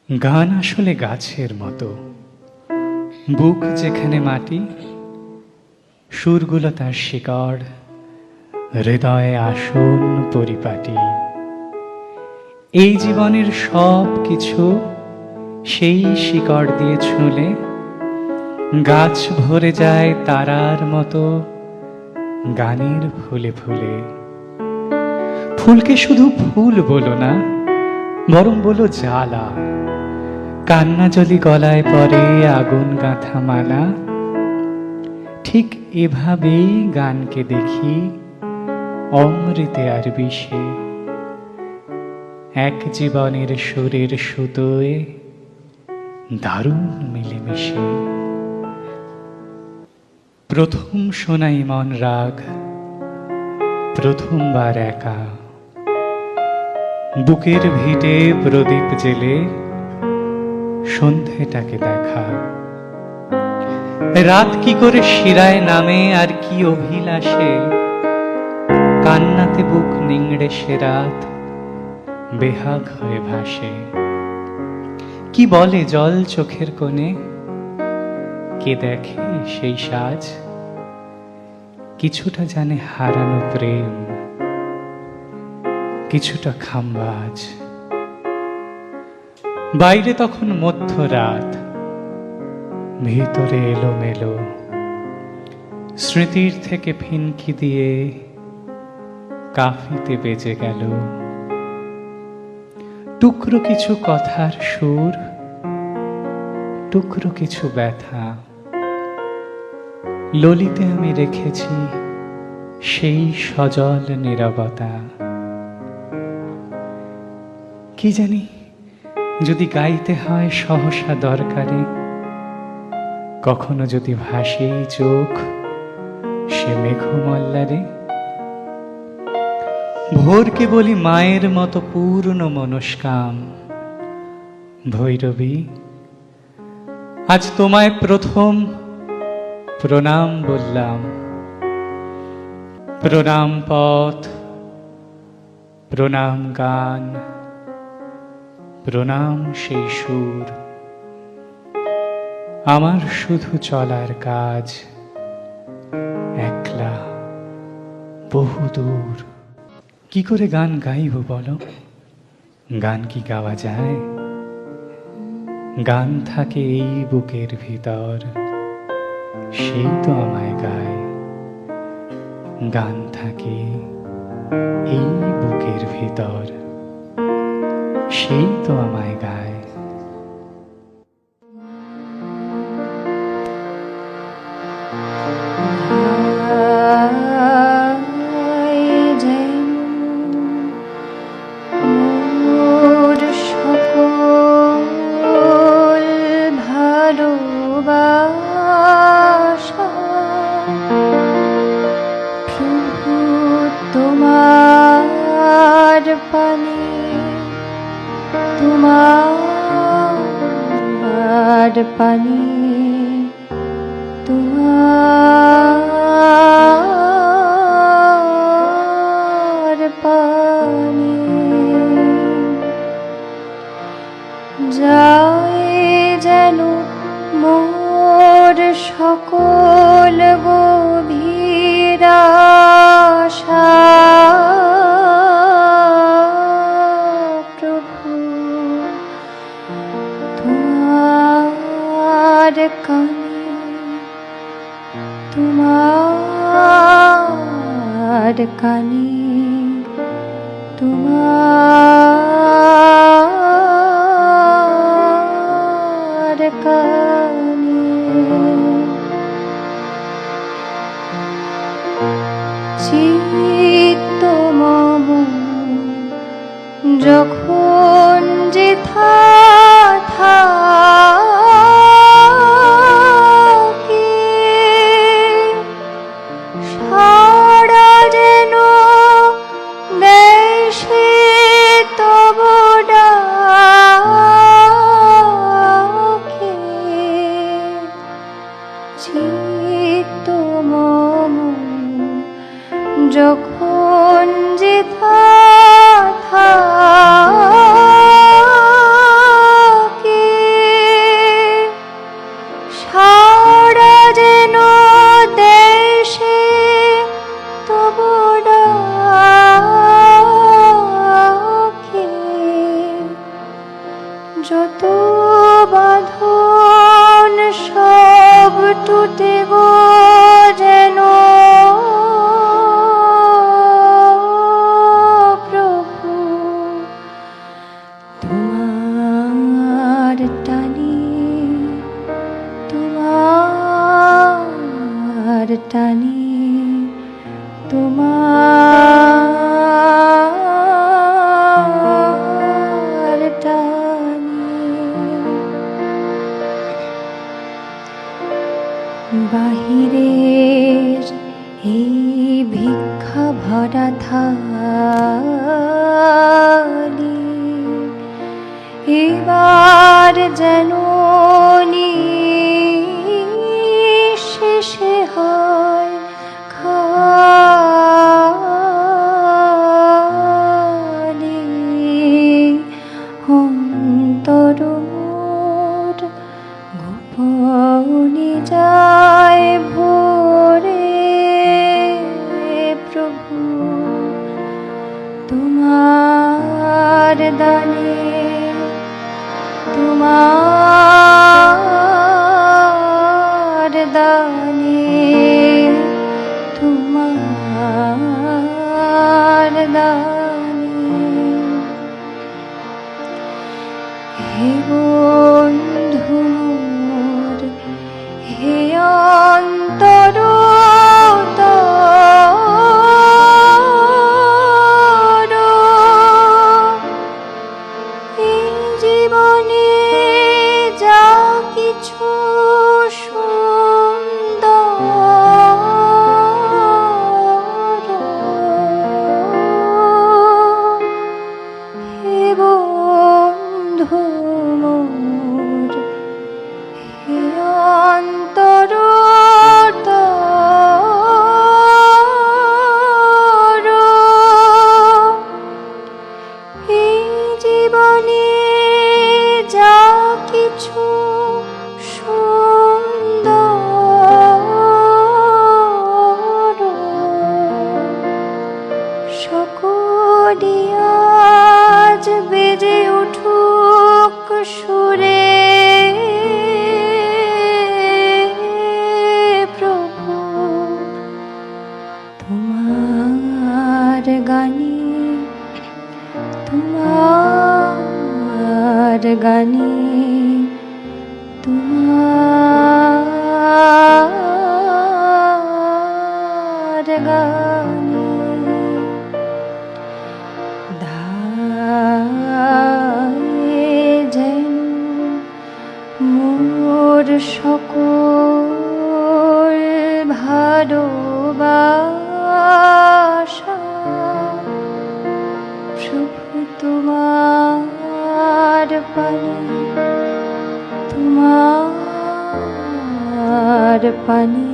গান আসলে গাছের মতো, বুক যেখানে মাটি, সুরগুলো তার শিকড়, হৃদয়ে আসন পরিপাটি। এই জীবনের সব কিছু সেই শিকড় দিয়ে ছুঁলে গাছ ভরে যায় তারার মতো গানের ফুলে ফুলে। ফুলকে শুধু ফুল বলো না, বরং বলো জ্বালা। কান্না জলি গলায় পড়ে আগুন গাঁথা মালা। ঠিক এভাবেই গানকে দেখি অমৃতে আর বিষে, এক জীবনের সুরের সুতোয় দারুণ মিলেমিশে। প্রথম শোনাই মন রাগ, প্রথমবার একা, বুকের ভিটে প্রদীপ জেলে সন্ধেটাকে দেখা। রাত কি করে শিরায় নামে আর কি অভিলাষে, কান্নাতে বুক নিংড়ে সে রাত বেহাগ হয়ে ভাসে। কি বলে জল চোখের কোণে, কে দেখে সেই সাজ, কিছুটা জানে হারানো প্রেম, কিছুটা খামবাজ। বাইরে তখন মধ্যরাত, ভিতরে এলোমেলো, স্মৃতির থেকে ফিনকি দিয়ে কাফিতে বেজে গেল। টুকরো কিছু কথার সুর, টুকরো কিছু ব্যথা, ললিতে আমি রেখেছি সেই সজল নীরবতা। কি জানি যদি গাইতে হয় সহসা দরকারে, কখনো যদি ভাসে চোখ সে মেঘমল্লারে। ভোরকে বলি মায়ের মতো পূর্ণ মনস্কাম, ভৈরবী আজ তোমায় প্রথম প্রণাম বললাম। প্রণাম পথ, প্রণাম গান, প্রণাম সেই সুর। আমার শুধু চলার কাজ একলা বহুদূর। কি করে গান গাইব বলো, গান কি গাওয়া যায়? গান থাকে এই বুকের ভিতর, সেই তো আমায় গায়। গান থাকে এই বুকের ভিতর, সেই তো আমায় গায়। তোমার পানি, তোমার পানি যায় যেন মোর সকল গভীর আশা। তোমার কানে, তোমার কানে চিত্ত মম যখন যেথা যখন যেথা টানে তোমার টানে বাহিরের এই ভিক্ষা ভরা থালি এবার যেন শেষে হয় খালি অন্তর মোর গোপনে যায় ভোরে প্রভু তোমার দানে তোমার দানে তোমার দানে হে বন্ধু মোর হে অন্তর জীবনে যা কিছু সুন্দর হে বন্ধু মোর হে অন্তর এই জীবনে যা কিছু সুন্দর সকলি আজ বেজে উঠুক সুরে প্রভু তোমার গানে তোমার গানে তোমার গানে ধায়ে যেন মোর সকল ভালোবাসা প্রভু তোমার পানে তোমার পানে